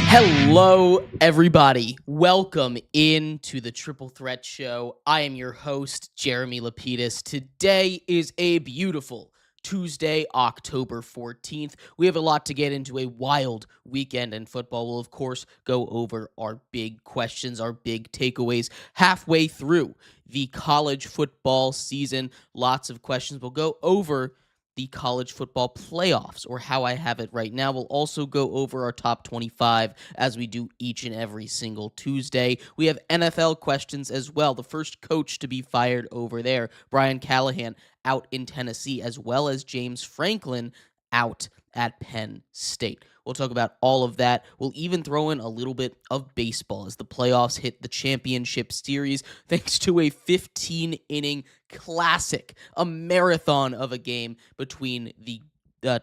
Hello, everybody. Welcome into the Triple Threat Show. I am your host, Jeremy Lapidus. Today is a beautiful Tuesday, October 14th. We have a lot to get into, a wild weekend in football. We'll, of course, go over our big questions, our big takeaways halfway through the college football season. Lots of questions. We'll go over the college football playoffs, or how I have it right now. We'll also go over our top 25 as we do each and every single Tuesday. We have NFL questions as well. The first coach to be fired over there, Brian Callahan, out in Tennessee, as well as James Franklin out at Penn State. We'll talk about all of that. We'll even throw in a little bit of baseball as the playoffs hit the championship series thanks to a 15-inning classic, a marathon of a game between the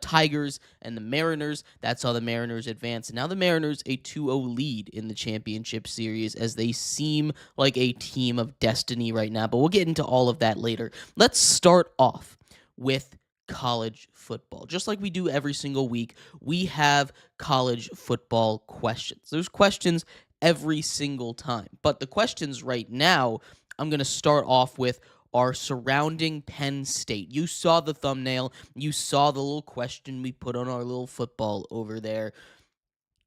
Tigers and the Mariners. That saw the Mariners advance. And now the Mariners a 2-0 lead in the championship series as they seem like a team of destiny right now. But we'll get into all of that later. Let's start off with college football. Just like we do every single week, we have college football questions. There's questions every single time. But the questions right now, I'm going to start off with are surrounding Penn State. You saw the thumbnail. You saw the little question we put on our little football over there.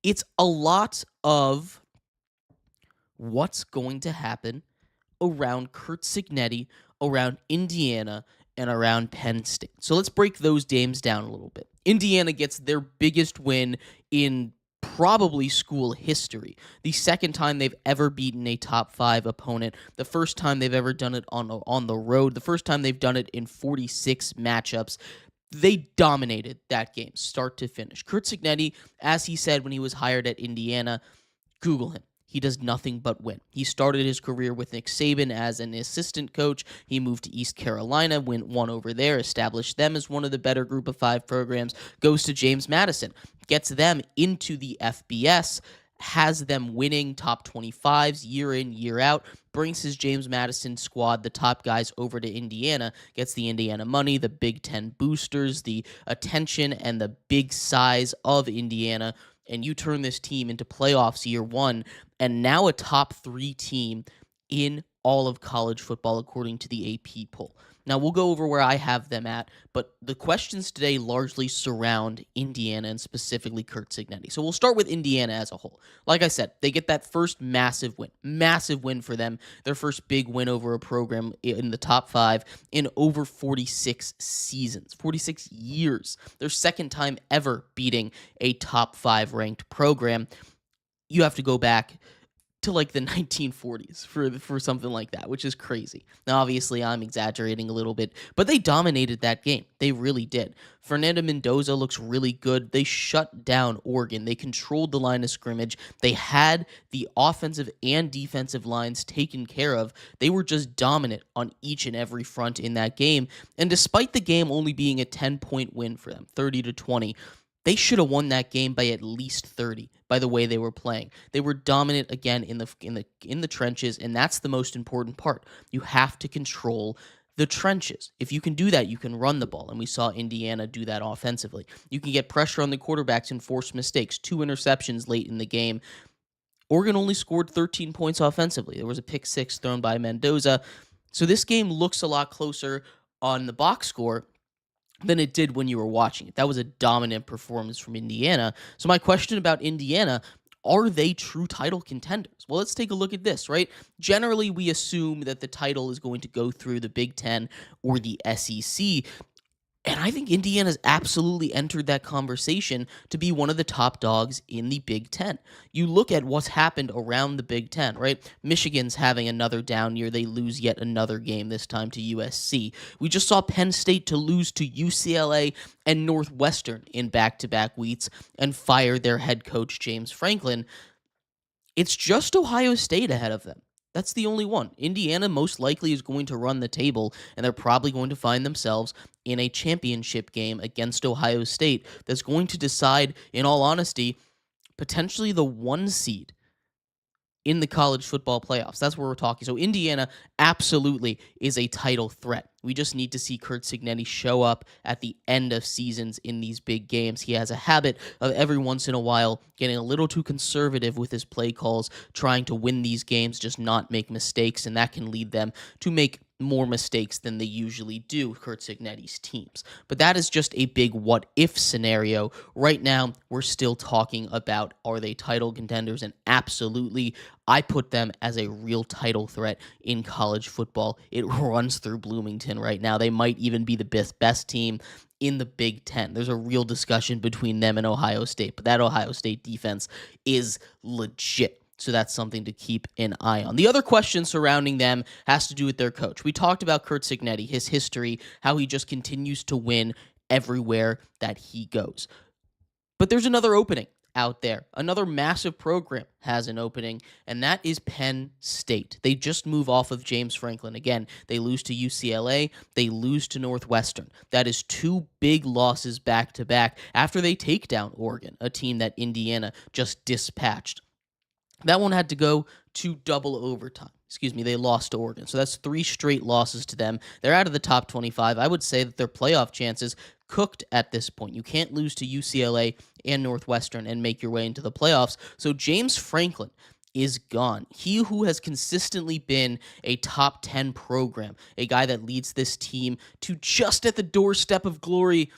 It's a lot of what's going to happen around Curt Cignetti, around Indiana, and around Penn State. So let's break those games down a little bit. Indiana gets their biggest win in probably school history. The second time they've ever beaten a top 5 opponent. The first time they've ever done it on the road. The first time they've done it in 46 matchups. They dominated that game, start to finish. Curt Cignetti, as he said when he was hired at Indiana, Google him. He does nothing but win. He started his career with Nick Saban as an assistant coach. He moved to East Carolina, won over there, established them as one of the better group of 5 programs, goes to James Madison, gets them into the FBS, has them winning top 25s year in, year out, brings his James Madison squad, the top guys, over to Indiana, gets the Indiana money, the Big Ten boosters, the attention, and the big size of Indiana, and you turn this team into playoffs year one, and now a top 3 team in all of college football according to the AP poll. Now, we'll go over where I have them at, but the questions today largely surround Indiana and specifically Curt Cignetti. So we'll start with Indiana as a whole. Like I said, they get that first massive win for them, their first big win over a program in the top 5 in over 46 seasons, 46 years. Their second time ever beating a top 5 ranked program. You have to go back to like the 1940s for something like that, which is crazy. Now, obviously, I'm exaggerating a little bit, but they dominated that game. They really did. Fernando Mendoza looks really good. They shut down Oregon. They controlled the line of scrimmage. They had the offensive and defensive lines taken care of. They were just dominant on each and every front in that game. And despite the game only being a 10-point win for them, 30-20, they should have won that game by at least 30 by the way they were playing. They were dominant again in the trenches, and that's the most important part. You have to control the trenches. If you can do that, you can run the ball, and we saw Indiana do that offensively. You can get pressure on the quarterbacks and force mistakes. 2 interceptions late in the game. Oregon only scored 13 points offensively. There was a pick 6 thrown by Mendoza. So this game looks a lot closer on the box score than it did when you were watching it. That was a dominant performance from Indiana. So my question about Indiana, are they true title contenders? Well, let's take a look at this, right? Generally, we assume that the title is going to go through the Big Ten or the SEC. And I think Indiana's absolutely entered that conversation to be one of the top dogs in the Big Ten. You look at what's happened around the Big Ten, right? Michigan's having another down year. They lose yet another game, this time to USC. We just saw Penn State to lose to UCLA and Northwestern in back-to-back weeks and fire their head coach, James Franklin. It's just Ohio State ahead of them. That's the only one. Indiana most likely is going to run the table, and they're probably going to find themselves in a championship game against Ohio State that's going to decide, in all honesty, potentially the 1 seed in the college football playoffs. That's where we're talking. So Indiana absolutely is a title threat. We just need to see Curt Cignetti show up at the end of seasons in these big games. He has a habit of every once in a while getting a little too conservative with his play calls, trying to win these games, just not make mistakes, and that can lead them to make more mistakes than they usually do, Curt Cignetti's teams. But that is just a big what-if scenario. Right now, we're still talking about, are they title contenders? And absolutely, I put them as a real title threat in college football. It runs through Bloomington right now. They might even be the best team in the Big Ten. There's a real discussion between them and Ohio State, but that Ohio State defense is legit. So that's something to keep an eye on. The other question surrounding them has to do with their coach. We talked about Curt Cignetti, his history, how he just continues to win everywhere that he goes. But there's another opening out there. Another massive program has an opening, and that is Penn State. They just move off of James Franklin. Again, they lose to UCLA. They lose to Northwestern. That is 2 big losses back-to-back after they take down Oregon, a team that Indiana just dispatched. That one had to go to double overtime. They lost to Oregon. So that's 3 straight losses to them. They're out of the top 25. I would say that their playoff chances cooked at this point. You can't lose to UCLA and Northwestern and make your way into the playoffs. So James Franklin is gone. He who has consistently been a top 10 program, a guy that leads this team to just at the doorstep of glory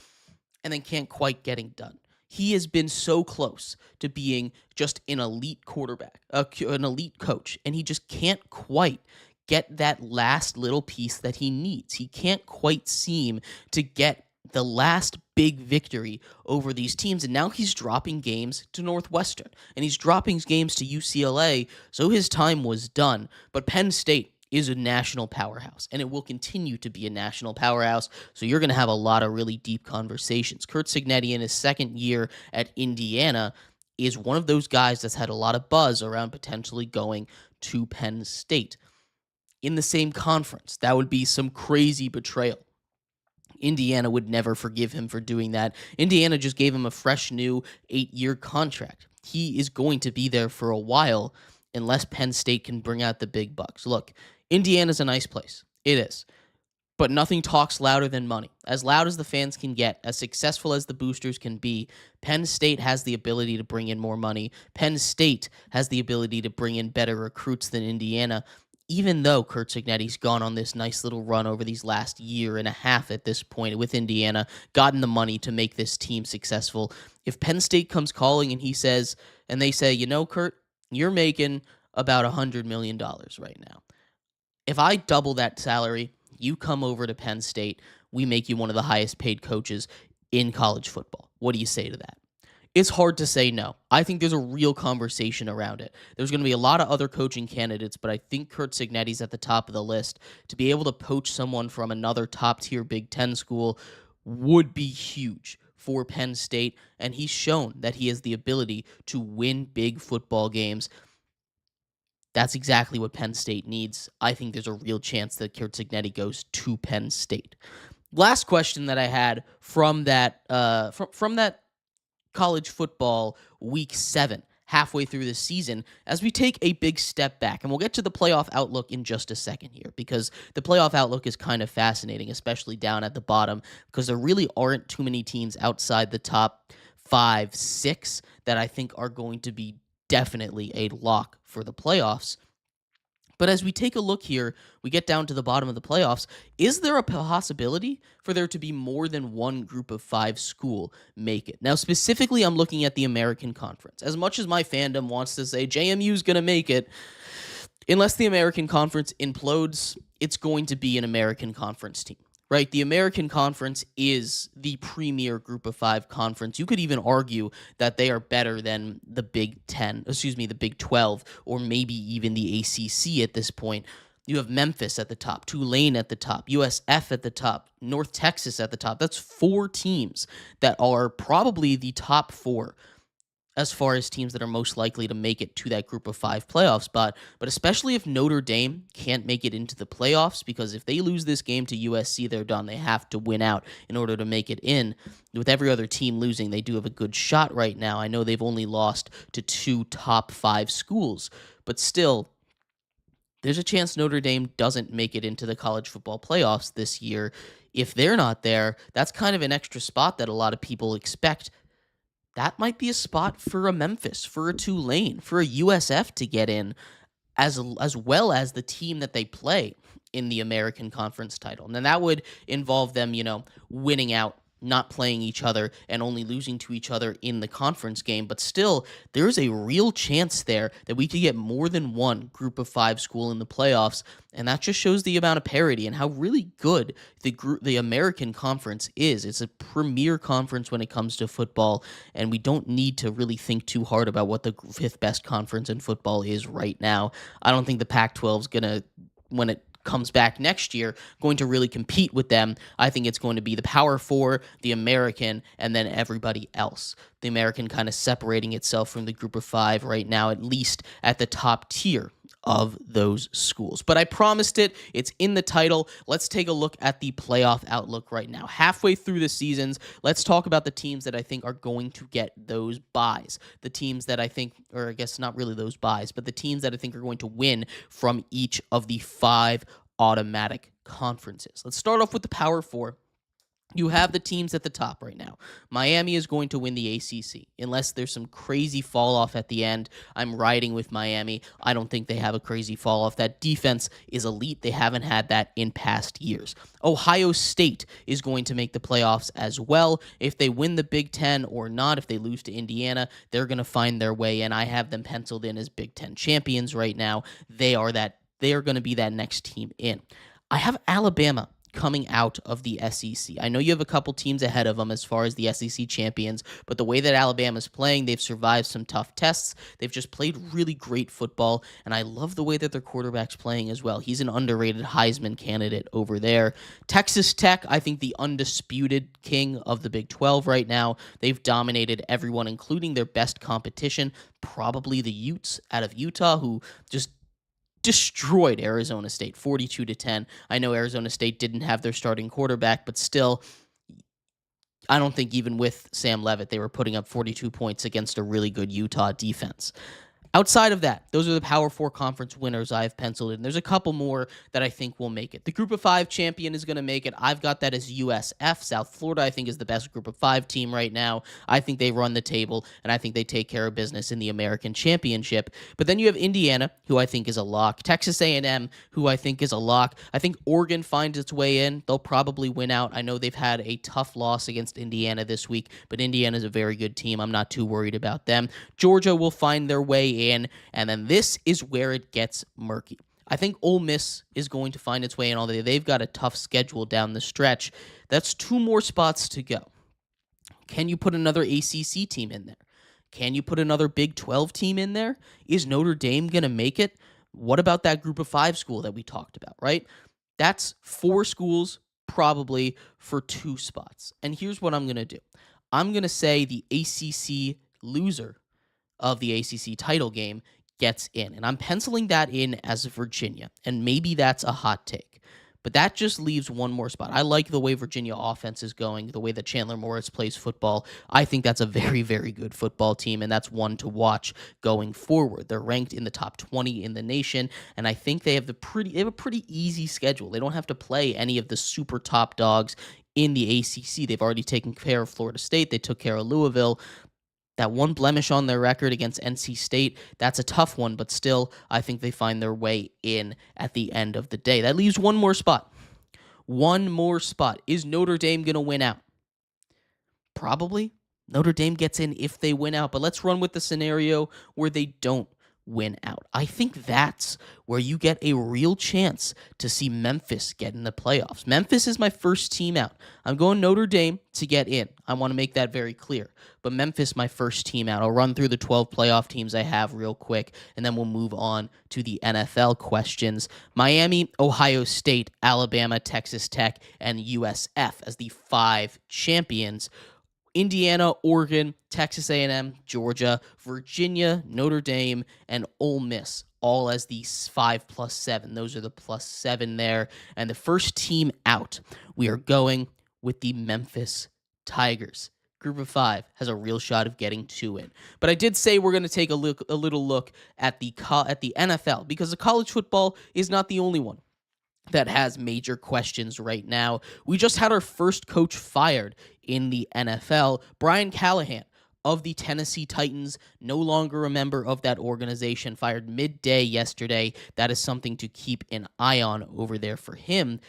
and then can't quite getting done. He has been so close to being just an elite quarterback, an elite coach, and he just can't quite get that last little piece that he needs. He can't quite seem to get the last big victory over these teams, and now he's dropping games to Northwestern, and he's dropping games to UCLA, so his time was done. But Penn State is a national powerhouse, and it will continue to be a national powerhouse, so you're going to have a lot of really deep conversations. Curt Cignetti, in his second year at Indiana, is one of those guys that's had a lot of buzz around potentially going to Penn State. In the same conference, that would be some crazy betrayal. Indiana would never forgive him for doing that. Indiana just gave him a fresh new 8-year contract. He is going to be there for a while unless Penn State can bring out the big bucks. Look, Indiana's a nice place. It is. But nothing talks louder than money. As loud as the fans can get, as successful as the boosters can be, Penn State has the ability to bring in more money. Penn State has the ability to bring in better recruits than Indiana. Even though Curt Cignetti's gone on this nice little run over these last year and a half at this point with Indiana, gotten the money to make this team successful, if Penn State comes calling and they say, Curt, you're making about $100 million right now. If I double that salary, you come over to Penn State, we make you one of the highest paid coaches in college football. What do you say to that? It's hard to say no. I think there's a real conversation around it. There's going to be a lot of other coaching candidates, but I think Curt Cignetti's at the top of the list. To be able to poach someone from another top-tier Big Ten school would be huge for Penn State, and he's shown that he has the ability to win big football games. That's exactly what Penn State needs. I think there's a real chance that Curt Cignetti goes to Penn State. Last question that I had from that college football week 7, halfway through the season, as we take a big step back. And we'll get to the playoff outlook in just a second here, because the playoff outlook is kind of fascinating, especially down at the bottom, because there really aren't too many teams outside the top 5, 6 that I think are going to be definitely a lock for the playoffs. But as we take a look here, we get down to the bottom of the playoffs. Is there a possibility for there to be more than one group of 5 school make it? Now, specifically, I'm looking at the American Conference. As much as my fandom wants to say JMU's going to make it, unless the American Conference implodes, it's going to be an American Conference team. Right, the American Conference is the premier group of 5 conference. You could even argue that they are better than the Big 12, or maybe even the ACC at this point. You have Memphis at the top, Tulane at the top, USF at the top, North Texas at the top. That's 4 teams that are probably the top 4 as far as teams that are most likely to make it to that group of 5 playoff spot, but especially if Notre Dame can't make it into the playoffs, because if they lose this game to USC, they're done. They have to win out in order to make it in. With every other team losing, they do have a good shot right now. I know they've only lost to 2 top 5 schools, but still, there's a chance Notre Dame doesn't make it into the college football playoffs this year. If they're not there, that's kind of an extra spot that a lot of people expect. That might be a spot for a Memphis, for a Tulane, for a USF to get in, as well as the team that they play in the American Conference title. And then that would involve them, winning out, not playing each other, and only losing to each other in the conference game. But still, there's a real chance there that we could get more than one group of 5 school in the playoffs. And that just shows the amount of parity and how really good the American Conference is. It's a premier conference when it comes to football, and we don't need to really think too hard about what the 5th best conference in football is right now. I don't think the Pac-12 is going to, when it comes back next year, going to really compete with them. I think it's going to be the Power 4, the American, and then everybody else. The American kind of separating itself from the group of 5 right now, at least at the top tier of those schools. But I promised it. It's in the title. Let's take a look at the playoff outlook right now. Halfway through the seasons, let's talk about the teams that I think are going to get those buys. The teams that I think, or I guess not really those buys, but the teams that I think are going to win from each of the 5 automatic conferences. Let's start off with the Power 4. You have the teams at the top right now. Miami is going to win the ACC. Unless there's some crazy fall off at the end, I'm riding with Miami. I don't think they have a crazy fall off. That defense is elite. They haven't had that in past years. Ohio State is going to make the playoffs as well. If they win the Big Ten or not, if they lose to Indiana, they're going to find their way in. I have them penciled in as Big Ten champions right now. They are going to be that next team in. I have Alabama coming out of the SEC. I know you have a couple teams ahead of them as far as the SEC champions, but the way that Alabama's playing, they've survived some tough tests. They've just played really great football, and I love the way that their quarterback's playing as well. He's an underrated Heisman candidate over there. Texas Tech, I think the undisputed king of the Big 12 right now. They've dominated everyone, including their best competition, probably the Utes out of Utah, who just destroyed Arizona State 42-10. I know Arizona State didn't have their starting quarterback, but still, I don't think even with Sam Leavitt, they were putting up 42 points against a really good Utah defense. Outside of that, those are the Power 4 conference winners I've penciled in. There's a couple more that I think will make it. The Group of 5 champion is going to make it. I've got that as USF. South Florida, I think, is the best Group of 5 team right now. I think they run the table, and I think they take care of business in the American Championship. But then you have Indiana, who I think is a lock. Texas A&M, who I think is a lock. I think Oregon finds its way in. They'll probably win out. I know they've had a tough loss against Indiana this week, but Indiana's a very good team. I'm not too worried about them. Georgia will find their way in, and then this is where it gets murky. I think Ole Miss is going to find its way in, although they've got a tough schedule down the stretch. That's 2 more spots to go. Can you put another ACC team in there? Can you put another Big 12 team in there? Is Notre Dame going to make it? What about that Group of 5 school that we talked about, right? That's 4 schools probably for 2 spots. And here's what I'm going to do. I'm going to say the ACC loser of the ACC title game gets in. And I'm penciling that in as Virginia. And maybe that's a hot take. But that just leaves 1 more spot. I like the way Virginia offense is going, the way that Chandler Morris plays football. I think that's a very, very good football team, and that's one to watch going forward. They're ranked in the top 20 in the nation, and I think they have a pretty easy schedule. They don't have to play any of the super top dogs in the ACC. They've already taken care of Florida State. They took care of Louisville. That 1 blemish on their record against NC State, that's a tough one, but still, I think they find their way in at the end of the day. That leaves 1 more spot. 1 more spot. Is Notre Dame going to win out? Probably. Notre Dame gets in if they win out, but let's run with the scenario where they don't win out. I think that's where you get a real chance to see Memphis get in the playoffs. Memphis is my first team out. I'm going Notre Dame to get in. I want to make that very clear. But Memphis, my first team out. I'll run through the 12 playoff teams I have real quick, and then we'll move on to the NFL questions. Miami, Ohio State, Alabama, Texas Tech, and USF as the 5 champions. Indiana, Oregon, Texas A&M, Georgia, Virginia, Notre Dame, and Ole Miss, all as the 5+7. Those are the +7 there. And the first team out, we are going with the Memphis Tigers. Group of 5 has a real shot of getting to it. But I did say we're going to take a little look at the NFL, because the college football is not the only one that has major questions right now. We just had our first coach fired in the NFL. Brian Callahan of the Tennessee Titans, no longer a member of that organization, fired midday yesterday. That is something to keep an eye on over there for him.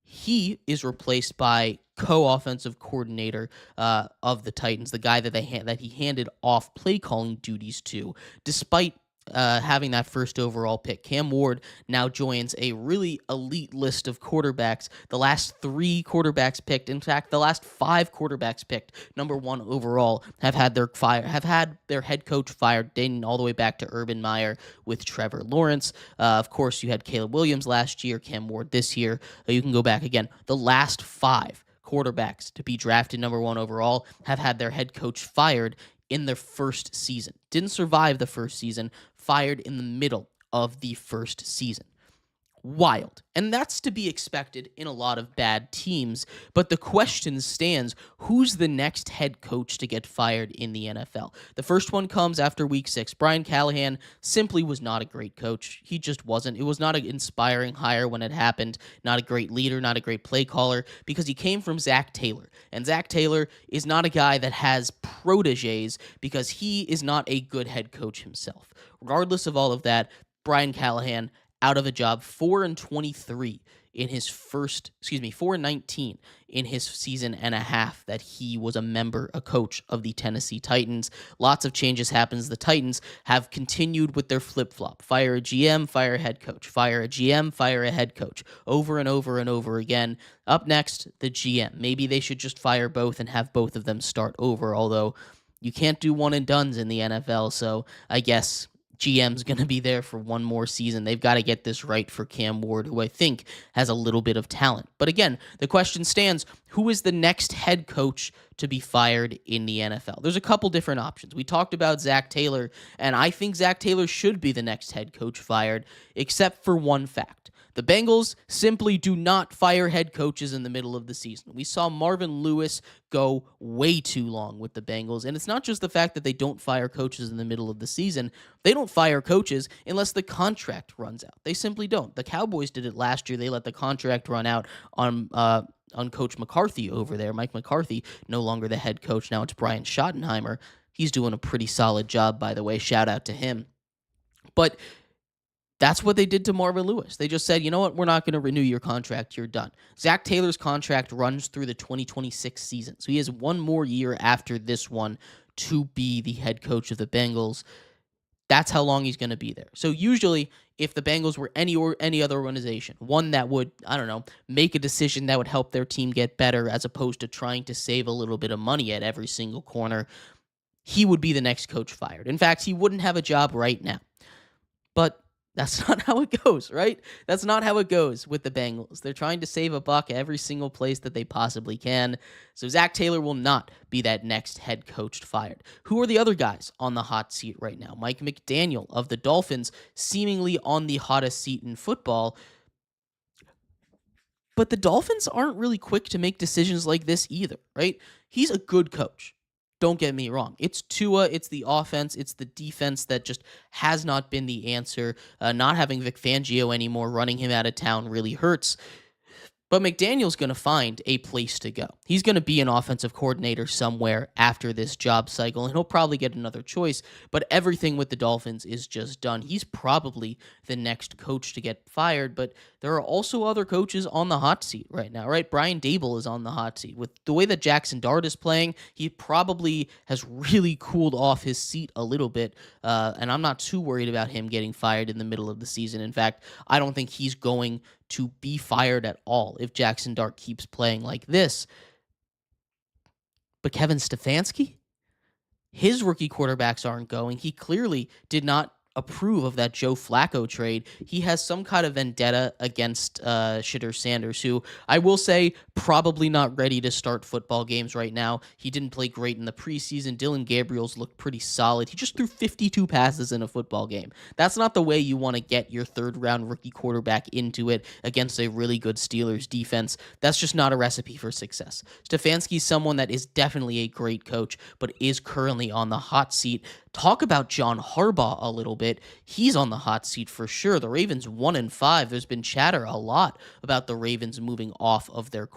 He is replaced by co-offensive coordinator of the Titans, the guy that he handed off play calling duties to, despite having that first overall pick. Cam Ward now joins a really elite list of quarterbacks. The last 3 quarterbacks picked, in fact, the last 5 quarterbacks picked number 1 overall, have had their head coach fired, dating all the way back to Urban Meyer with Trevor Lawrence. Of course, you had Caleb Williams last year, Cam Ward this year. You can go back again. The last 5 quarterbacks to be drafted number 1 overall have had their head coach fired in their first season. Didn't survive the first season, fired in the middle of the first season. Wild. And that's to be expected in a lot of bad teams. But the question stands, who's the next head coach to get fired in the NFL? The first one comes after week 6. Brian Callahan simply was not a great coach. He just wasn't. It was not an inspiring hire when it happened. Not a great leader, not a great play caller, because he came from Zach Taylor. And Zach Taylor is not a guy that has proteges, because he is not a good head coach himself. Regardless of all of that, Brian Callahan out of a job, 4-23 in his 4-19 in his season and a half that he was a coach of the Tennessee Titans. Lots of changes happens. The Titans have continued with their flip-flop. Fire a GM, fire a head coach. Fire a GM, fire a head coach. Over and over and over again. Up next, the GM. Maybe they should just fire both and have both of them start over, although you can't do one and dones in the NFL, so I guess GM's going to be there for one more season. They've got to get this right for Cam Ward, who I think has a little bit of talent. But again, the question stands, who is the next head coach to be fired in the NFL? There's a couple different options. We talked about Zach Taylor, and I think Zach Taylor should be the next head coach fired, except for one fact. The Bengals simply do not fire head coaches in the middle of the season. We saw Marvin Lewis go way too long with the Bengals, and it's not just the fact that they don't fire coaches in the middle of the season. They don't fire coaches unless the contract runs out. They simply don't. The Cowboys did it last year. They let the contract run out on Coach McCarthy over there. Mike McCarthy, no longer the head coach. Now it's Brian Schottenheimer. He's doing a pretty solid job, by the way. Shout out to him. But that's what they did to Marvin Lewis. They just said, you know what, we're not going to renew your contract. You're done. Zach Taylor's contract runs through the 2026 season. So he has one more year after this one to be the head coach of the Bengals. That's how long he's going to be there. So usually, if the Bengals were any other organization, one that would, make a decision that would help their team get better as opposed to trying to save a little bit of money at every single corner, he would be the next coach fired. In fact, he wouldn't have a job right now. But that's not how it goes, right? That's not how it goes with the Bengals. They're trying to save a buck every single place that they possibly can. So Zach Taylor will not be that next head coach fired. Who are the other guys on the hot seat right now? Mike McDaniel of the Dolphins, seemingly on the hottest seat in football. But the Dolphins aren't really quick to make decisions like this either, right? He's a good coach. Don't get me wrong. It's Tua, it's the offense, it's the defense that just has not been the answer. Not having Vic Fangio anymore, running him out of town really hurts. But McDaniel's going to find a place to go. He's going to be an offensive coordinator somewhere after this job cycle, and he'll probably get another choice, but everything with the Dolphins is just done. He's probably the next coach to get fired, but there are also other coaches on the hot seat right now, right? Brian Dable is on the hot seat. With the way that Jackson Dart is playing, he probably has really cooled off his seat a little bit, and I'm not too worried about him getting fired in the middle of the season. In fact, I don't think he's going to be fired at all if Jackson Dart keeps playing like this. But Kevin Stefanski, his rookie quarterbacks aren't going. He clearly did not approve of that Joe Flacco trade. He has some kind of vendetta against Shitter Sanders, who I will say probably not ready to start football games right now. He didn't play great in the preseason. Dylan Gabriel's looked pretty solid. He just threw 52 passes in a football game. That's not the way you want to get your third-round rookie quarterback into it against a really good Steelers defense. That's just not a recipe for success. Stefanski's someone that is definitely a great coach, but is currently on the hot seat. Talk about John Harbaugh a little bit. He's on the hot seat for sure. The Ravens 1-5. There's been chatter a lot about the Ravens moving off of their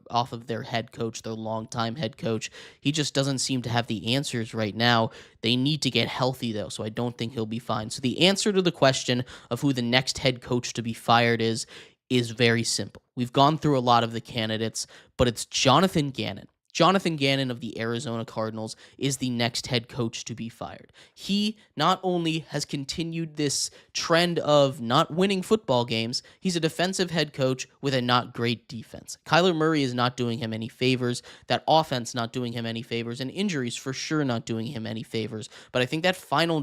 off of their head coach, their longtime head coach. He just doesn't seem to have the answers right now. They need to get healthy though, so I don't think he'll be fine. So the answer to the question of who the next head coach to be fired is very simple. We've gone through a lot of the candidates, but it's Jonathan Gannon. Jonathan Gannon of the Arizona Cardinals is the next head coach to be fired. He not only has continued this trend of not winning football games, he's a defensive head coach with a not great defense. Kyler Murray is not doing him any favors. That offense not doing him any favors, and injuries for sure not doing him any favors. But I think that final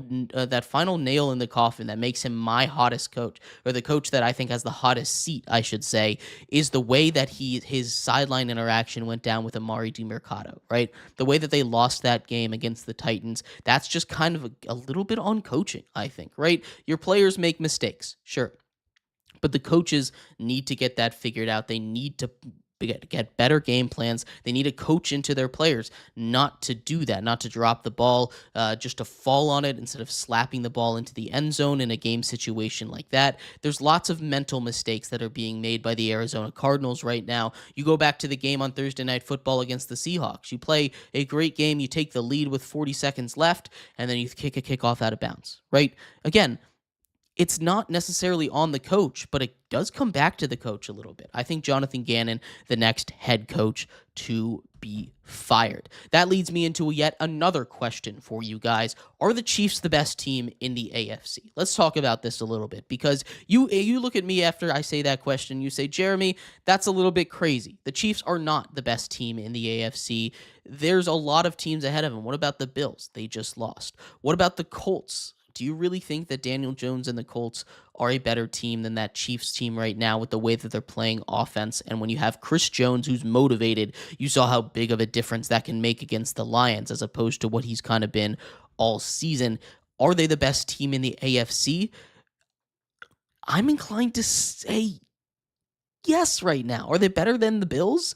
nail in the coffin that makes him my hottest coach, or the coach that I think has the hottest seat, I should say, is the way that his sideline interaction went down with Amari Mercado, right? The way that they lost that game against the Titans, that's just kind of a little bit on coaching, I think, right? Your players make mistakes, sure, but the coaches need to get that figured out. They need to get better game plans. They need to coach into their players not to do that, not to drop the ball, just to fall on it instead of slapping the ball into the end zone in a game situation like that. There's lots of mental mistakes that are being made by the Arizona Cardinals right now. You go back to the game on Thursday Night Football against the Seahawks. You play a great game, you take the lead with 40 seconds left, and then you kick a kickoff out of bounds, right? Again, it's not necessarily on the coach, but it does come back to the coach a little bit. I think Jonathan Gannon, the next head coach to be fired. That leads me into yet another question for you guys. Are the Chiefs the best team in the AFC? Let's talk about this a little bit, because you look at me after I say that question, you say, Jeremy, that's a little bit crazy. The Chiefs are not the best team in the AFC. There's a lot of teams ahead of them. What about the Bills? They just lost. What about the Colts? Do you really think that Daniel Jones and the Colts are a better team than that Chiefs team right now with the way that they're playing offense? And when you have Chris Jones, who's motivated, you saw how big of a difference that can make against the Lions as opposed to what he's kind of been all season. Are they the best team in the AFC? I'm inclined to say yes right now. Are they better than the Bills?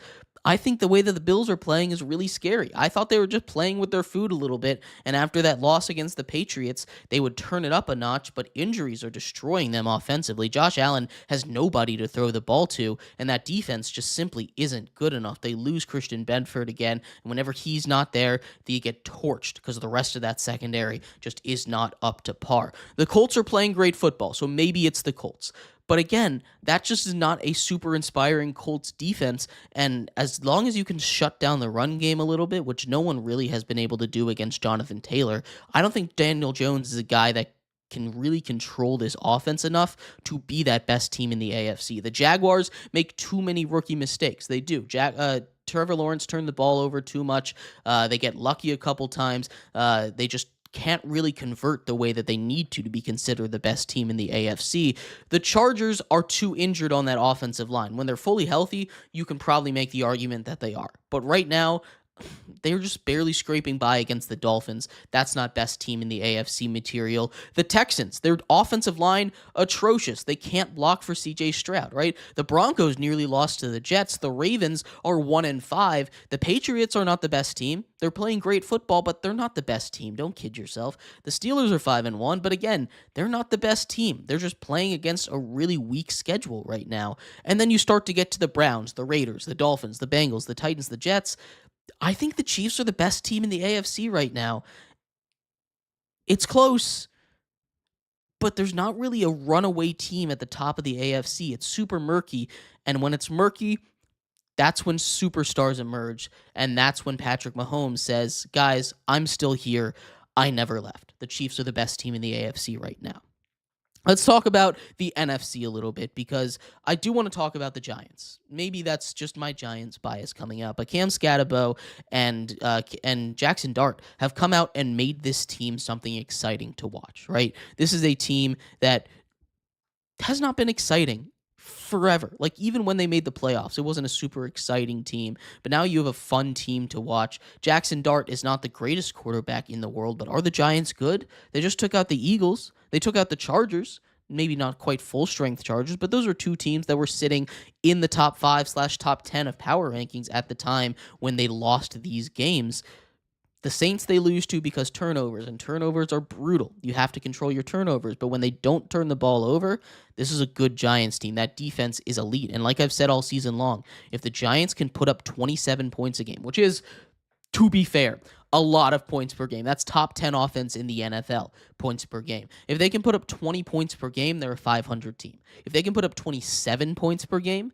I think the way that the Bills are playing is really scary. I thought they were just playing with their food a little bit, and after that loss against the Patriots, they would turn it up a notch, but injuries are destroying them offensively. Josh Allen has nobody to throw the ball to, and that defense just simply isn't good enough. They lose Christian Benford again, and whenever he's not there, they get torched because the rest of that secondary just is not up to par. The Colts are playing great football, so maybe it's the Colts. But again, that just is not a super inspiring Colts defense, and as long as you can shut down the run game a little bit, which no one really has been able to do against Jonathan Taylor, I don't think Daniel Jones is a guy that can really control this offense enough to be that best team in the AFC. The Jaguars make too many rookie mistakes. They do. Trevor Lawrence turned the ball over too much. They get lucky a couple times. They just can't really convert the way that they need to be considered the best team in the AFC. The Chargers are too injured on that offensive line. When they're fully healthy, you can probably make the argument that they are. But right now, they're just barely scraping by against the Dolphins. That's not best team in the AFC material. The Texans, their offensive line, atrocious. They can't block for CJ Stroud, right? The Broncos nearly lost to the Jets. The Ravens are 1-5. The Patriots are not the best team. They're playing great football, but they're not the best team. Don't kid yourself. The Steelers are 5-1, but again, they're not the best team. They're just playing against a really weak schedule right now. And then you start to get to the Browns, the Raiders, the Dolphins, the Bengals, the Titans, the Jets. I think the Chiefs are the best team in the AFC right now. It's close, but there's not really a runaway team at the top of the AFC. It's super murky, and when it's murky, that's when superstars emerge, and that's when Patrick Mahomes says, guys, I'm still here. I never left. The Chiefs are the best team in the AFC right now. Let's talk about the NFC a little bit because I do want to talk about the Giants. Maybe that's just my Giants bias coming out, but Cam Scatterbo and Jackson Dart have come out and made this team something exciting to watch. Right, this is a team that has not been exciting forever. Like, even when they made the playoffs, it wasn't a super exciting team. But now you have a fun team to watch. Jackson Dart is not the greatest quarterback in the world, but are the Giants good? They just took out the Eagles. They took out the Chargers. Maybe not quite full strength Chargers, but those are two teams that were sitting in the top 5/top 10 of power rankings at the time when they lost these games. The Saints they lose to because turnovers, and turnovers are brutal. You have to control your turnovers, but when they don't turn the ball over, this is a good Giants team. That defense is elite, and like I've said all season long, if the Giants can put up 27 points a game, which is, to be fair, a lot of points per game. That's top 10 offense in the NFL, points per game. If they can put up 20 points per game, they're a 500 team. If they can put up 27 points per game,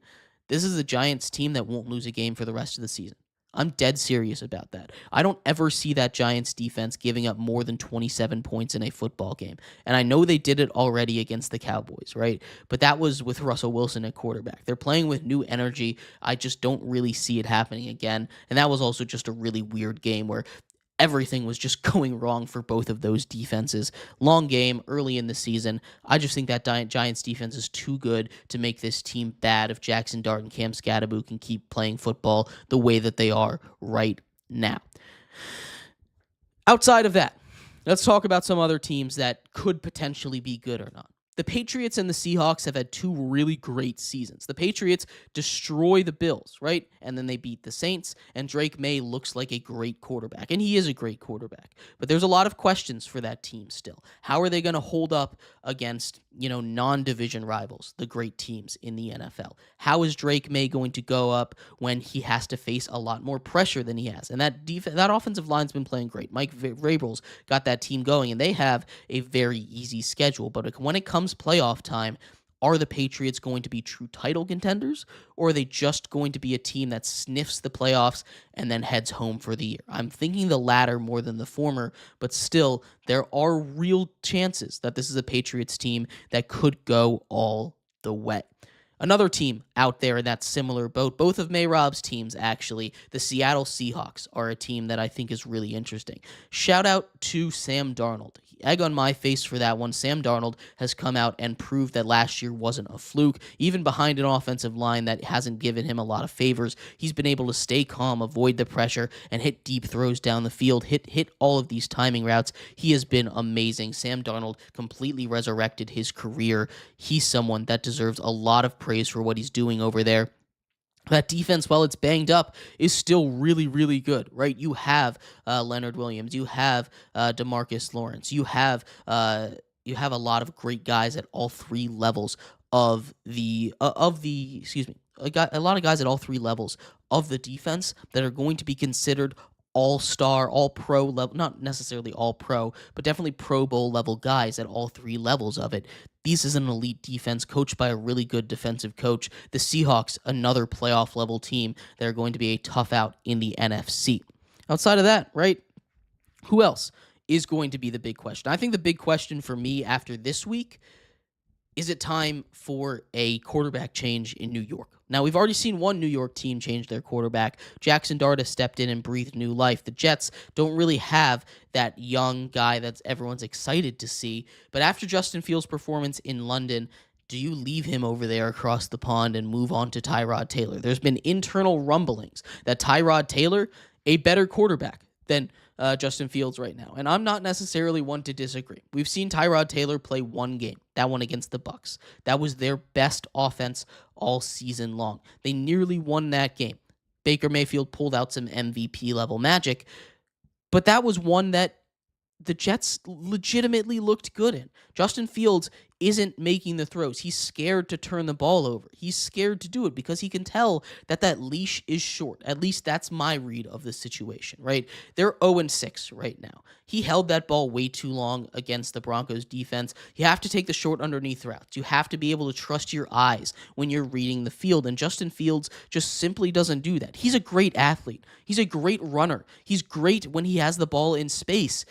this is a Giants team that won't lose a game for the rest of the season. I'm dead serious about that. I don't ever see that Giants defense giving up more than 27 points in a football game. And I know they did it already against the Cowboys, right? But that was with Russell Wilson at quarterback. They're playing with new energy. I just don't really see it happening again. And that was also just a really weird game where everything was just going wrong for both of those defenses. Long game, early in the season. I just think that Giants defense is too good to make this team bad if Jackson Dart and Cam Scatterbo can keep playing football the way that they are right now. Outside of that, let's talk about some other teams that could potentially be good or not. The Patriots and the Seahawks have had two really great seasons. The Patriots destroy the Bills, right? And then they beat the Saints, and Drake May looks like a great quarterback, and he is a great quarterback. But there's a lot of questions for that team still. How are they going to hold up against, non-division rivals, the great teams in the NFL? How is Drake May going to go up when he has to face a lot more pressure than he has? And that offensive line's been playing great. Mike Vrabel's got that team going, and they have a very easy schedule. But when it comes playoff time, are the Patriots going to be true title contenders, or are they just going to be a team that sniffs the playoffs and then heads home for the year? I'm thinking the latter more than the former, but still, there are real chances that this is a Patriots team that could go all the way. Another team out there in that similar boat, both of Mehrob's teams actually, the Seattle Seahawks are a team that I think is really interesting. Shout out to Sam Darnold. Egg on my face for that one. Sam Darnold has come out and proved that last year wasn't a fluke. Even behind an offensive line that hasn't given him a lot of favors, he's been able to stay calm, avoid the pressure, and hit deep throws down the field, hit all of these timing routes. He has been amazing. Sam Darnold completely resurrected his career. He's someone that deserves a lot of praise for what he's doing over there. That defense, while it's banged up, is still really, really good, right? You have Leonard Williams, you have DeMarcus Lawrence, you have a lot of great guys at all three levels a lot of guys at all three levels of the defense that are going to be considered all-star, all-pro level, not necessarily all-pro, but definitely Pro Bowl level guys at all three levels of it. This is an elite defense coached by a really good defensive coach. The Seahawks, another playoff level team that are going to be a tough out in the NFC. Outside of that, right, who else is going to be the big question? I think the big question for me after this week, is it time for a quarterback change in New York? Now, we've already seen one New York team change their quarterback. Jackson Dart has stepped in and breathed new life. The Jets don't really have that young guy that everyone's excited to see. But after Justin Fields' performance in London, do you leave him over there across the pond and move on to Tyrod Taylor? There's been internal rumblings that Tyrod Taylor, a better quarterback than Justin Fields right now. And I'm not necessarily one to disagree. We've seen Tyrod Taylor play one game, that one against the Bucs. That was their best offense all season long. They nearly won that game. Baker Mayfield pulled out some MVP level magic, but that was one that the Jets legitimately looked good in. Justin Fields isn't making the throws. He's scared to turn the ball over. He's scared to do it because he can tell that leash is short. At least that's my read of the situation, right? They're 0-6 right now. He held that ball way too long against the Broncos defense. You have to take the short underneath routes. You have to be able to trust your eyes when you're reading the field, and Justin Fields just simply doesn't do that. He's a great athlete. He's a great runner. He's great when he has the ball in space.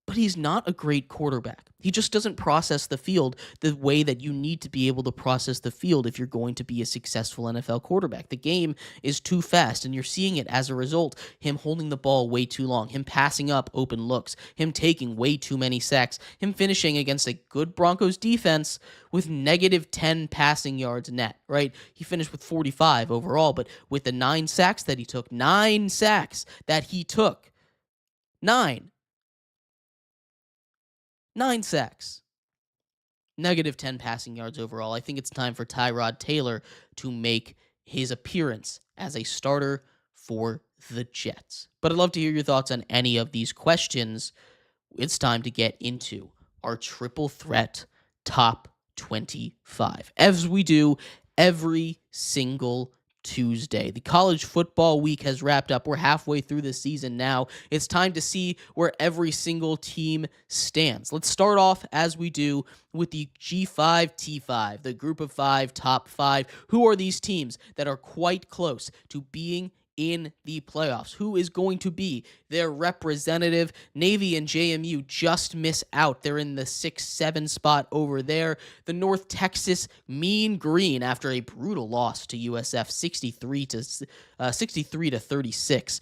but he's not a great quarterback. He just doesn't process the field the way that you need to be able to process the field if you're going to be a successful NFL quarterback. The game is too fast, and you're seeing it as a result. Him holding the ball way too long, him passing up open looks, him taking way too many sacks, him finishing against a good Broncos defense with -10 passing yards net, right? He finished with 45 overall, but with the 9 sacks that he took, 9 sacks that he took, 9 sacks. -10 passing yards overall. I think it's time for Tyrod Taylor to make his appearance as a starter for the Jets. But I'd love to hear your thoughts on any of these questions. It's time to get into our triple threat top 25, as we do every single Tuesday. The college football week has wrapped up. We're halfway through the season now. It's time to see where every single team stands. Let's start off, as we do, with the G5 T5, the group of 5, top 5. Who are these teams that are quite close to being in the playoffs? Who is going to be their representative? Navy and JMU just miss out. They're in the 6-7 spot over there. The North Texas Mean Green, after a brutal loss to USF 63 to 36.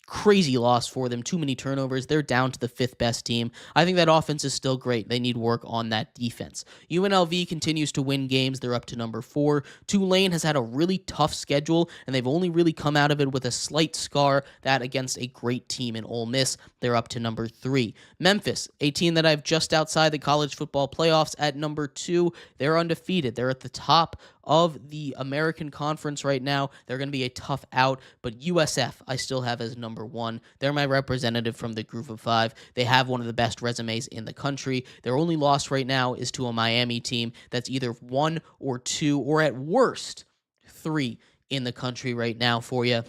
Crazy loss for them. Too many turnovers. They're down to the 5th best team. I think that offense is still great. They need work on that defense. UNLV continues to win games. They're up to number 4. Tulane has had a really tough schedule, and they've only really come out of it with a slight scar, that against a great team in Ole Miss. They're up to number 3. Memphis, a team that I've just outside the college football playoffs, at number 2. They're undefeated. They're at the top of the American Conference right now. They're going to be a tough out, but USF I still have as number 1. They're my representative from the group of 5. They have one of the best resumes in the country. Their only loss right now is to a Miami team that's either 1 or 2 or at worst 3 in the country right now for you.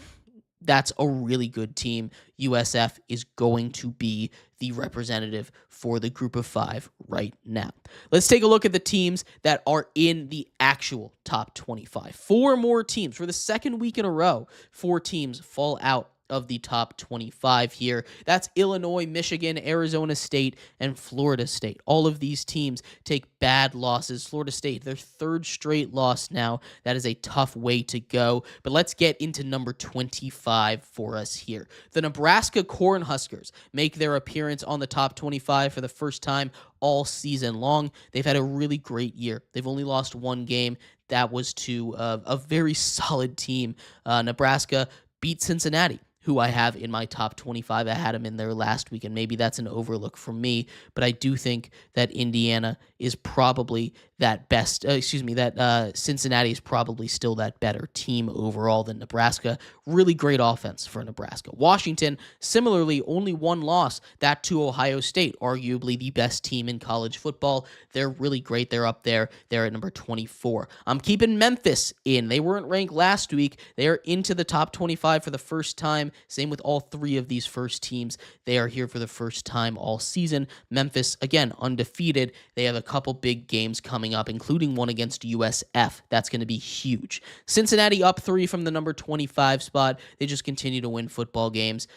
That's a really good team. USF is going to be the representative for the group of 5 right now. Let's take a look at the teams that are in the actual top 25. 4 more teams. For the second week in a row, 4 teams fall out of the top 25 here. That's Illinois, Michigan, Arizona State, and Florida State. All of these teams take bad losses. Florida State, their 3rd straight loss now. That is a tough way to go. But let's get into number 25 for us here. The Nebraska Cornhuskers make their appearance on the top 25 for the first time all season long. They've had a really great year. They've only lost 1 game. That was to a very solid team. Nebraska beat Cincinnati, who I have in my top 25. I had them in there last week, and maybe that's an overlook from me, but I do think that Indiana is probably that best, Cincinnati is probably still that better team overall than Nebraska. Really great offense for Nebraska. Washington, similarly, only 1 loss, that to Ohio State, arguably the best team in college football. They're really great. They're up there. They're at number 24. I'm keeping Memphis in. They weren't ranked last week. They're into the top 25 for the first time. Same with all 3 of these first teams. They are here for the first time all season. Memphis, again, undefeated. They have a couple big games coming up, including one against USF. That's going to be huge. Cincinnati up 3 from the number 25 spot. They just continue to win football games.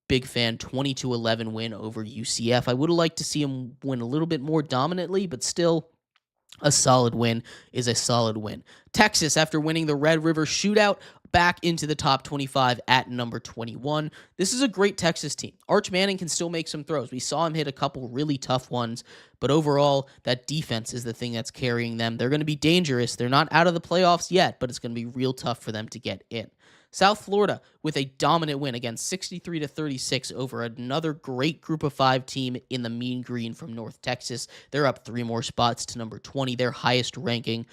Big fan, 20-11 win over UCF. I would have liked to see them win a little bit more dominantly, but still, a solid win is a solid win. Texas, after winning the Red River Shootout, back into the top 25 at number 21. This is a great Texas team. Arch Manning can still make some throws. We saw him hit a couple really tough ones, but overall, that defense is the thing that's carrying them. They're going to be dangerous. They're not out of the playoffs yet, but it's going to be real tough for them to get in. South Florida with a dominant win, again, 63-36 over another great group of 5 team in the Mean Green from North Texas. They're up 3 more spots to number 20, their highest ranking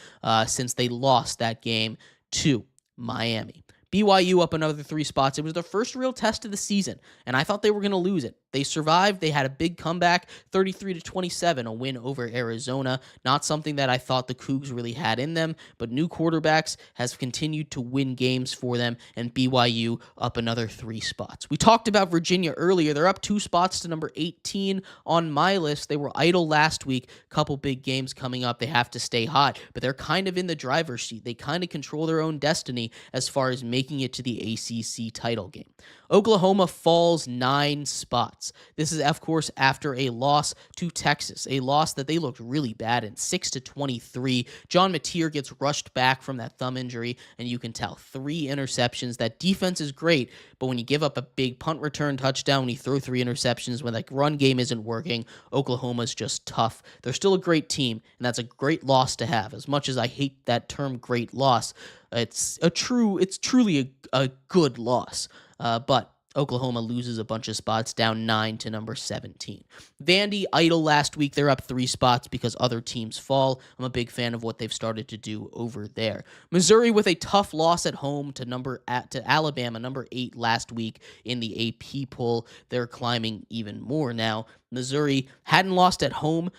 since they lost that game to Miami. BYU up another 3 spots. It was their first real test of the season, and I thought they were going to lose it. They survived. They had a big comeback, 33-27, a win over Arizona. Not something that I thought the Cougs really had in them, but new quarterbacks has continued to win games for them, and BYU up another 3 spots. We talked about Virginia earlier. They're up 2 spots to number 18 on my list. They were idle last week. Couple big games coming up. They have to stay hot, but they're kind of in the driver's seat. They kind of control their own destiny as far as making it to the ACC title game. Oklahoma falls 9 spots. This is, of course, after a loss to Texas, a loss that they looked really bad in, 6-23. John Mateer gets rushed back from that thumb injury, and you can tell 3 interceptions. That defense is great, but when you give up a big punt return touchdown, when you throw 3 interceptions, when the run game isn't working, Oklahoma's just tough. They're still a great team, and that's a great loss to have. As much as I hate that term great loss, it's truly a good loss. But Oklahoma loses a bunch of spots, down 9 to number 17. Vandy idle last week. They're up 3 spots because other teams fall. I'm a big fan of what they've started to do over there. Missouri with a tough loss at home to Alabama, number 8 last week in the AP poll. They're climbing even more now. Missouri hadn't lost at home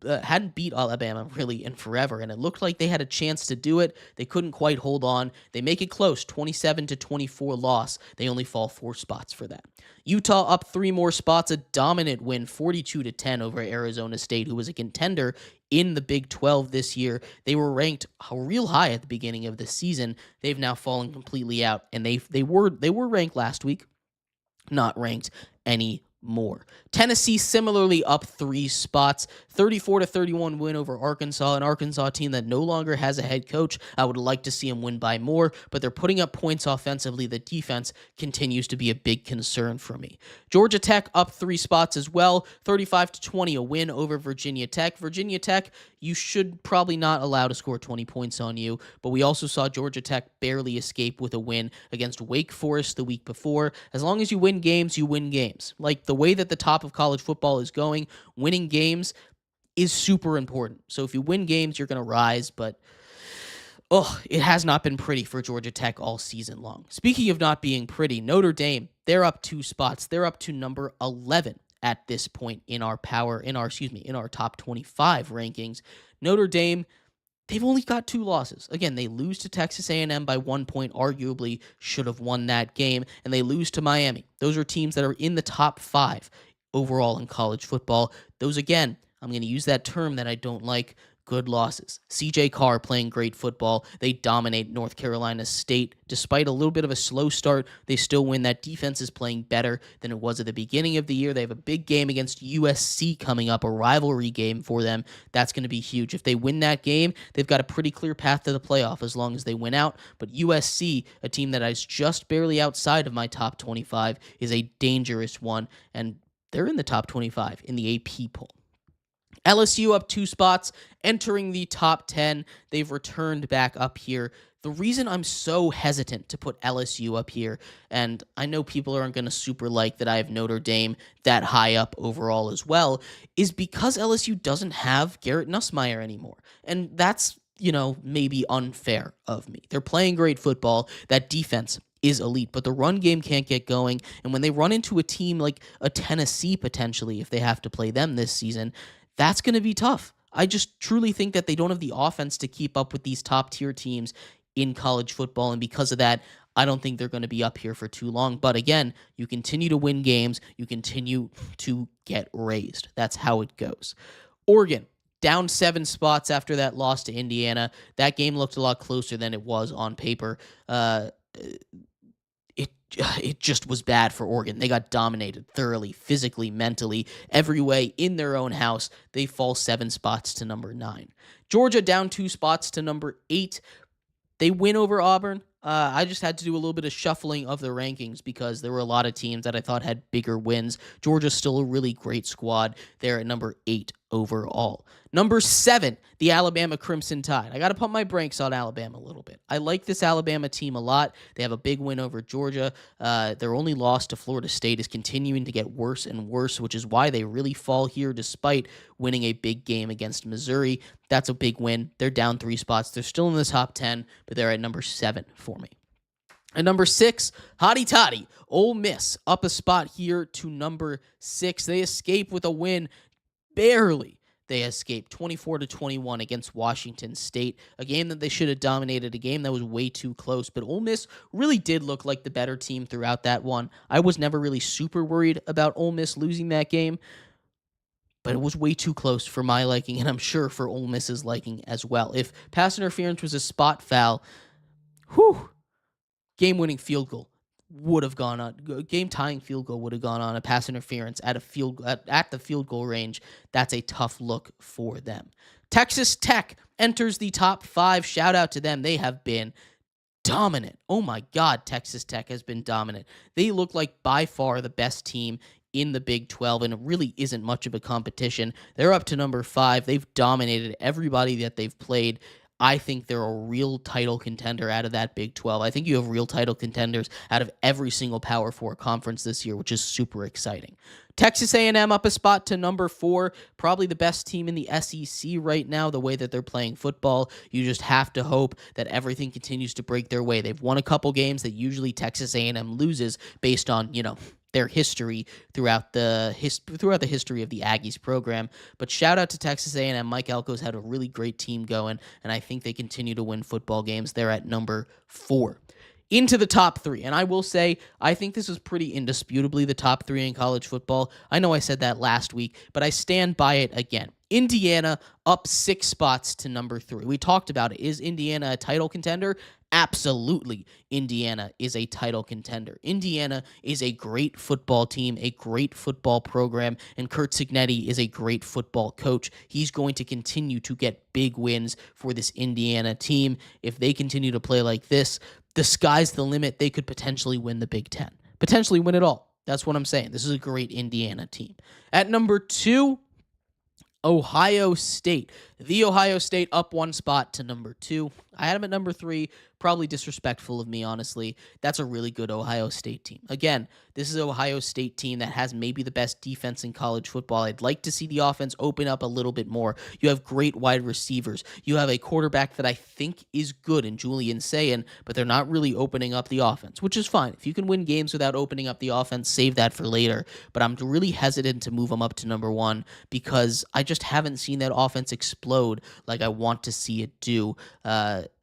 hadn't beat Alabama really in forever, and it looked like they had a chance to do it. They couldn't quite hold on. They make it close, 27-24 loss. They only fall 4 spots for that. Utah up 3 more spots, a dominant win, 42-10 over Arizona State, who was a contender in the Big 12 this year. They were ranked real high at the beginning of the season. They've now fallen completely out, and they were ranked last week, not ranked anymore. Tennessee similarly up 3 spots, 34-31 win over Arkansas, an Arkansas team that no longer has a head coach. I would like to see them win by more, but they're putting up points offensively. The defense continues to be a big concern for me. Georgia Tech up 3 spots as well, 35-20, a win over Virginia Tech. Virginia Tech, you should probably not allow to score 20 points on you, but we also saw Georgia Tech barely escape with a win against Wake Forest the week before. As long as you win games, you win games. Like the way that the top of college football is going, winning games is super important. So if you win games, you're going to rise, but it has not been pretty for Georgia Tech all season long. Speaking of not being pretty, Notre Dame, they're up 2 spots. They're up to number 11 at this point in our top 25 rankings. Notre Dame, they've only got 2 losses. Again, they lose to Texas A&M by 1 point, arguably should have won that game, and they lose to Miami. Those are teams that are in the top 5 overall in college football. Those, again, I'm going to use that term that I don't like, good losses. CJ Carr playing great football. They dominate North Carolina State. Despite a little bit of a slow start, they still win. That defense is playing better than it was at the beginning of the year. They have a big game against USC coming up, a rivalry game for them. That's going to be huge. If they win that game, they've got a pretty clear path to the playoff as long as they win out. But USC, a team that is just barely outside of my top 25, is a dangerous one, and they're in the top 25 in the AP poll. LSU up 2 spots, entering the top 10. They've returned back up here. The reason I'm so hesitant to put LSU up here, and I know people aren't going to super like that I have Notre Dame that high up overall as well, is because LSU doesn't have Garrett Nussmeier anymore. And that's, maybe unfair of me. They're playing great football. That defense is elite, but the run game can't get going. And when they run into a team like a Tennessee potentially, if they have to play them this season, that's going to be tough. I just truly think that they don't have the offense to keep up with these top-tier teams in college football, and because of that, I don't think they're going to be up here for too long. But again, you continue to win games, you continue to get raised. That's how it goes. Oregon, down 7 spots after that loss to Indiana. That game looked a lot closer than it was on paper. It just was bad for Oregon. They got dominated thoroughly, physically, mentally, every way in their own house. They fall 7 spots to number 9. Georgia down 2 spots to number 8. They win over Auburn. I just had to do a little bit of shuffling of the rankings because there were a lot of teams that I thought had bigger wins. Georgia's still a really great squad. They're at number 8 overall. Number 7, the Alabama Crimson Tide. I got to pump my brakes on Alabama a little bit. I like this Alabama team a lot. They have a big win over Georgia. Their only loss to Florida State is continuing to get worse and worse, which is why they really fall here despite winning a big game against Missouri. That's a big win. They're down 3 spots. They're still in the top 10, but they're at number 7 for me. And number 6, Hotty Toddy, Ole Miss, up a spot here to number 6. They escape with a win, barely. They escaped 24-21 against Washington State, a game that they should have dominated, a game that was way too close. But Ole Miss really did look like the better team throughout that one. I was never really super worried about Ole Miss losing that game, but it was way too close for my liking, and I'm sure for Ole Miss's liking as well. If pass interference was a spot foul, game-winning field goal. would have gone on. Game tying field goal would have gone on a pass interference at the field goal range. That's a tough look for them. Texas Tech enters the top 5. Shout out to them. They have been dominant. Oh my God, Texas Tech has been dominant. They look like by far the best team in the Big 12, and it really isn't much of a competition. They're up to number 5. They've dominated everybody that they've played. I think they're a real title contender out of that Big 12. I think you have real title contenders out of every single Power 4 conference this year, which is super exciting. Texas A&M up a spot to number 4, probably the best team in the SEC right now, the way that they're playing football. You just have to hope that everything continues to break their way. They've won a couple games that usually Texas A&M loses based on, their history throughout the history of the Aggies program. But shout out to Texas A&M. Mike Elko's had a really great team going, and I think they continue to win football games. They're at number 4. Into the top 3, and I will say, I think this is pretty indisputably the top 3 in college football. I know I said that last week, but I stand by it again. Indiana up 6 spots to number 3. We talked about it. Is Indiana a title contender? Absolutely, Indiana is a title contender. Indiana is a great football team, a great football program, and Curt Cignetti is a great football coach. He's going to continue to get big wins for this Indiana team. If they continue to play like this, the sky's the limit. They could potentially win the Big Ten, potentially win it all. That's what I'm saying. This is a great Indiana team. At number 2, Ohio State. The Ohio State up 1 spot to number 2. I had them at number 3. Probably disrespectful of me, honestly. That's a really good Ohio State team. Again, this is an Ohio State team that has maybe the best defense in college football. I'd like to see the offense open up a little bit more. You have great wide receivers. You have a quarterback that I think is good in Julian Sayin, but they're not really opening up the offense, which is fine. If you can win games without opening up the offense, save that for later. But I'm really hesitant to move them up to number 1 because I just haven't seen that offense explode like I want to see it do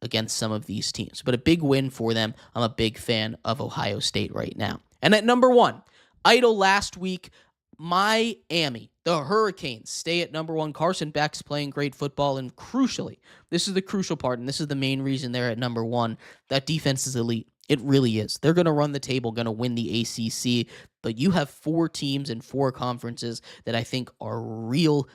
against some of these teams. But a big win for them. I'm a big fan of Ohio State right now. And at number 1, idle last week, Miami. The Hurricanes stay at number 1. Carson Beck's playing great football, and crucially, this is the crucial part, and this is the main reason they're at number 1, that defense is elite. It really is. They're going to run the table, going to win the ACC, but you have 4 teams in 4 conferences that I think are real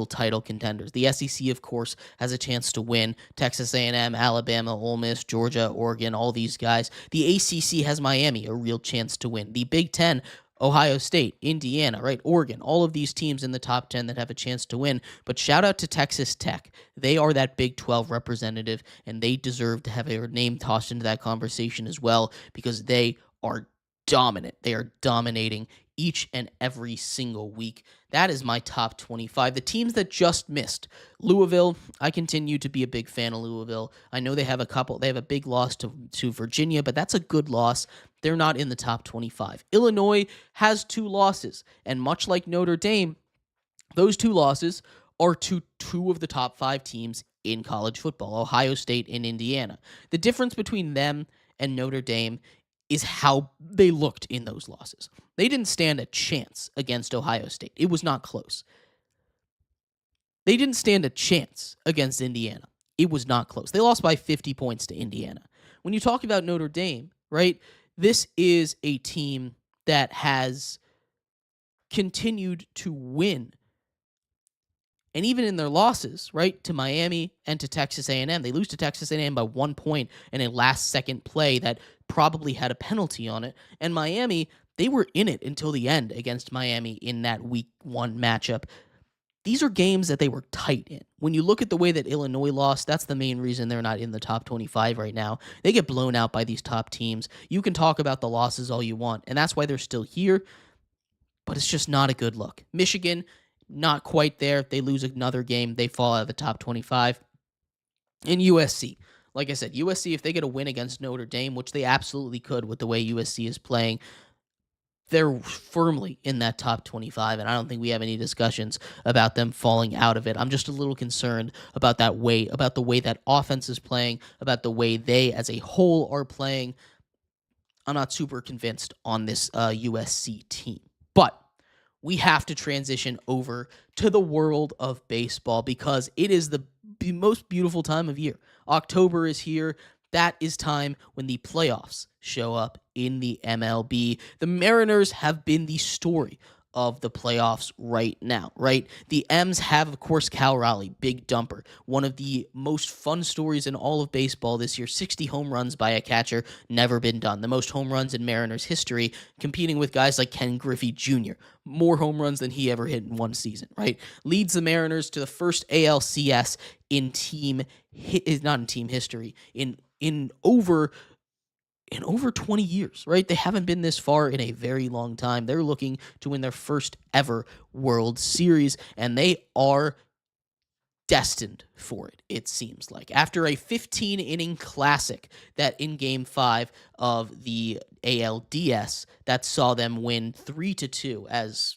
title contenders. The SEC, of course, has a chance to win. Texas A&M, Alabama, Ole Miss, Georgia, Oregon, all these guys. The ACC has Miami, a real chance to win. The Big Ten, Ohio State, Indiana, right? Oregon, all of these teams in the top 10 that have a chance to win. But shout out to Texas Tech. They are that Big 12 representative, and they deserve to have their name tossed into that conversation as well because they are dominant. They are dominating each and every single week. That is my top 25. The teams that just missed. Louisville, I continue to be a big fan of Louisville. I know they have a big loss to Virginia, but that's a good loss. They're not in the top 25. Illinois has 2 losses, and much like Notre Dame, those 2 losses are to 2 of the top 5 teams in college football, Ohio State and Indiana. The difference between them and Notre Dame is how they looked in those losses. They didn't stand a chance against Ohio State. It was not close. They didn't stand a chance against Indiana. It was not close. They lost by 50 points to Indiana. When you talk about Notre Dame, right, this is a team that has continued to win. And even in their losses, right, to Miami and to Texas A&M, they lose to Texas A&M by 1 point in a last-second play that probably had a penalty on it. And Miami, they were in it until the end against Miami in that Week 1 matchup. These are games that they were tight in. When you look at the way that Illinois lost, that's the main reason they're not in the top 25 right now. They get blown out by these top teams. You can talk about the losses all you want, and that's why they're still here, but it's just not a good look. Michigan, not quite there. They lose another game. They fall out of the top 25. And USC. Like I said, USC, if they get a win against Notre Dame, which they absolutely could with the way USC is playing, they're firmly in that top 25, and I don't think we have any discussions about them falling out of it. I'm just a little concerned about the way that offense is playing, about the way they as a whole are playing. I'm not super convinced on this USC team. But we have to transition over to the world of baseball because it is the most beautiful time of year. October is here. That is time when the playoffs show up in the MLB. The Mariners have been the story of the playoffs right now, right? The M's have, of course, Cal Raleigh, big dumper. One of the most fun stories in all of baseball this year, 60 home runs by a catcher, never been done. The most home runs in Mariners history, competing with guys like Ken Griffey Jr., more home runs than he ever hit in one season, right? Leads the Mariners to the first ALCS in team, not in team history, in over 20 years, right? They haven't been this far in a very long time. They're looking to win their first ever World Series, and they are destined for it, it seems like. After a 15-inning classic that in Game 5 of the ALDS that saw them win 3-2, as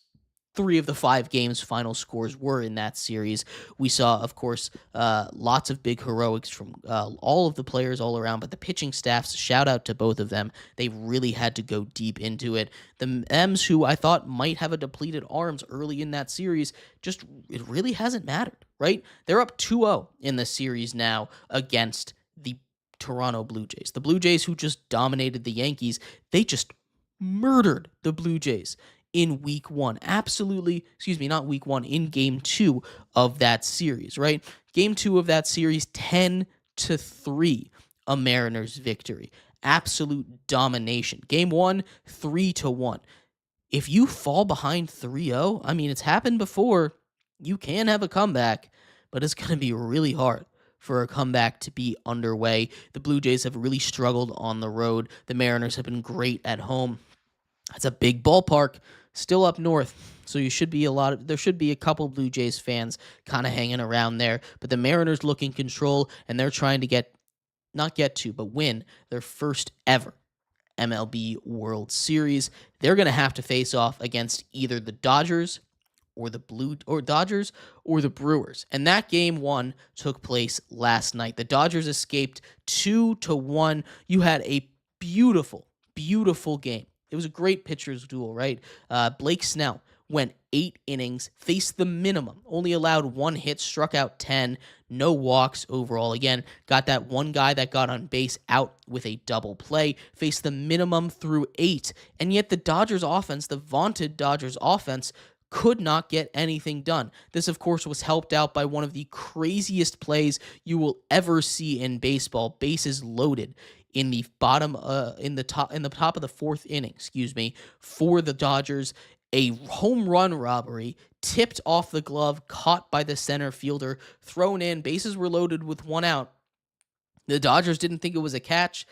3 of the 5 games' final scores were in that series. We saw, of course, lots of big heroics from all of the players all around, but the pitching staffs, shout out to both of them. They really had to go deep into it. The M's, who I thought might have a depleted arms early in that series, it really hasn't mattered, right? They're up 2-0 in the series now against the Toronto Blue Jays. The Blue Jays, who just dominated the Yankees, they just murdered the Blue Jays in week 1. Not week 1, in game 2 of that series, right? Game 2 of that series, 10-3, a Mariners victory. Absolute domination. Game 1, 3-1. If you fall behind 3-0, I mean, it's happened before. You can have a comeback, but it's going to be really hard for a comeback to be underway. The Blue Jays have really struggled on the road. The Mariners have been great at home. It's a big ballpark, still up north, so there should be a couple Blue Jays fans kind of hanging around there, but the Mariners look in control, and they're trying to win their first ever MLB World Series. They're going to have to face off against either the Dodgers or the Brewers. And that game 1 took place last night. The Dodgers escaped 2-1. You had a beautiful, beautiful game. It was a great pitcher's duel, right? Blake Snell went 8 innings, faced the minimum, only allowed 1 hit, struck out 10, no walks overall. Again, got that one guy that got on base out with a double play, faced the minimum through 8, and yet the Dodgers offense, the vaunted Dodgers offense, could not get anything done. This, of course, was helped out by one of the craziest plays you will ever see in baseball, bases loaded, in the top of the 4th inning, for the Dodgers. A home run robbery, tipped off the glove, caught by the center fielder, thrown in, bases were loaded with 1 out. The Dodgers didn't think it was a catch.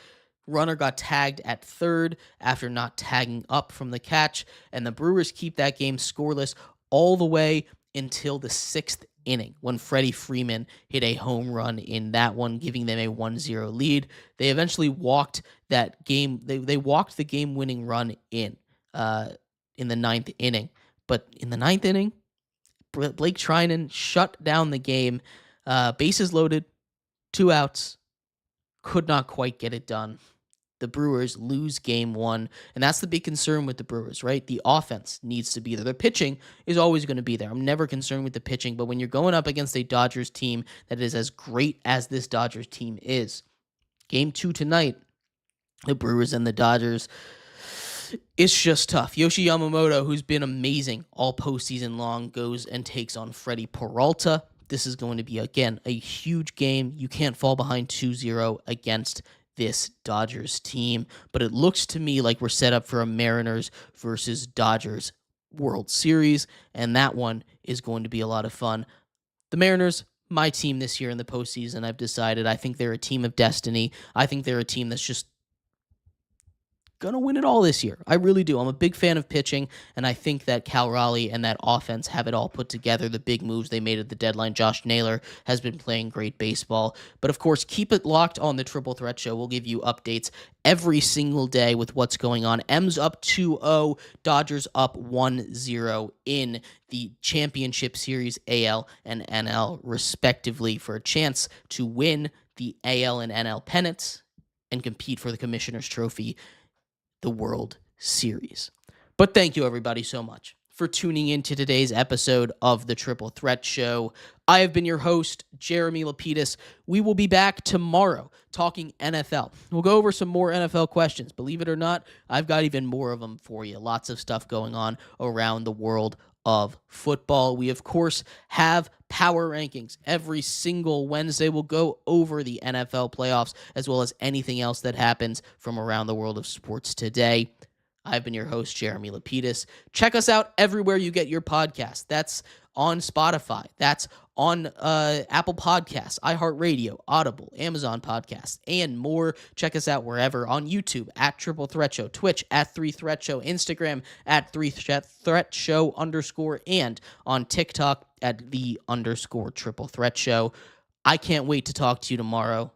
Runner got tagged at third after not tagging up from the catch, and the Brewers keep that game scoreless all the way until the 6th inning, when Freddie Freeman hit a home run in that one, giving them a 1-0 lead. They eventually walked that game. They walked the game-winning run in the 9th inning. But in the 9th inning, Blake Trinan shut down the game. Bases loaded, 2 outs. Could not quite get it done. The Brewers lose game 1, and that's the big concern with the Brewers, right? The offense needs to be there. The pitching is always going to be there. I'm never concerned with the pitching, but when you're going up against a Dodgers team that is as great as this Dodgers team is, game 2 tonight, the Brewers and the Dodgers, it's just tough. Yoshi Yamamoto, who's been amazing all postseason long, goes and takes on Freddie Peralta. This is going to be, again, a huge game. You can't fall behind 2-0 against this Dodgers team, but it looks to me like we're set up for a Mariners versus Dodgers World Series, and that one is going to be a lot of fun. The Mariners, my team this year in the postseason, I've decided. I think they're a team of destiny. I think they're a team that's just gonna win it all this year. I really do. I'm a big fan of pitching, and I think that Cal Raleigh and that offense have it all put together. The big moves they made at the deadline. Josh Naylor has been playing great baseball. But of course, keep it locked on the Triple Threat Show. We'll give you updates every single day with what's going on. M's up 2-0, Dodgers up 1-0 in the Championship Series, AL and NL, respectively, for a chance to win the AL and NL pennants and compete for the Commissioner's Trophy, the World Series. But thank you, everybody, so much for tuning in to today's episode of the Triple Threat Show. I have been your host, Jeremy Lapidus. We will be back tomorrow talking NFL. We'll go over some more NFL questions. Believe it or not, I've got even more of them for you. Lots of stuff going on around the world of football. We, of course, have power rankings every single Wednesday. We'll go over the NFL playoffs as well as anything else that happens from around the world of sports today. I've been your host, Jeremy Lapidus. Check us out everywhere you get your podcast. That's on Spotify. That's on Apple Podcasts, iHeartRadio, Audible, Amazon Podcasts, and more. Check us out wherever on YouTube at Triple Threat Show, Twitch at 3 Threat Show, Instagram at 3 Threat Show _, and on TikTok at _Triple Threat Show. I can't wait to talk to you tomorrow.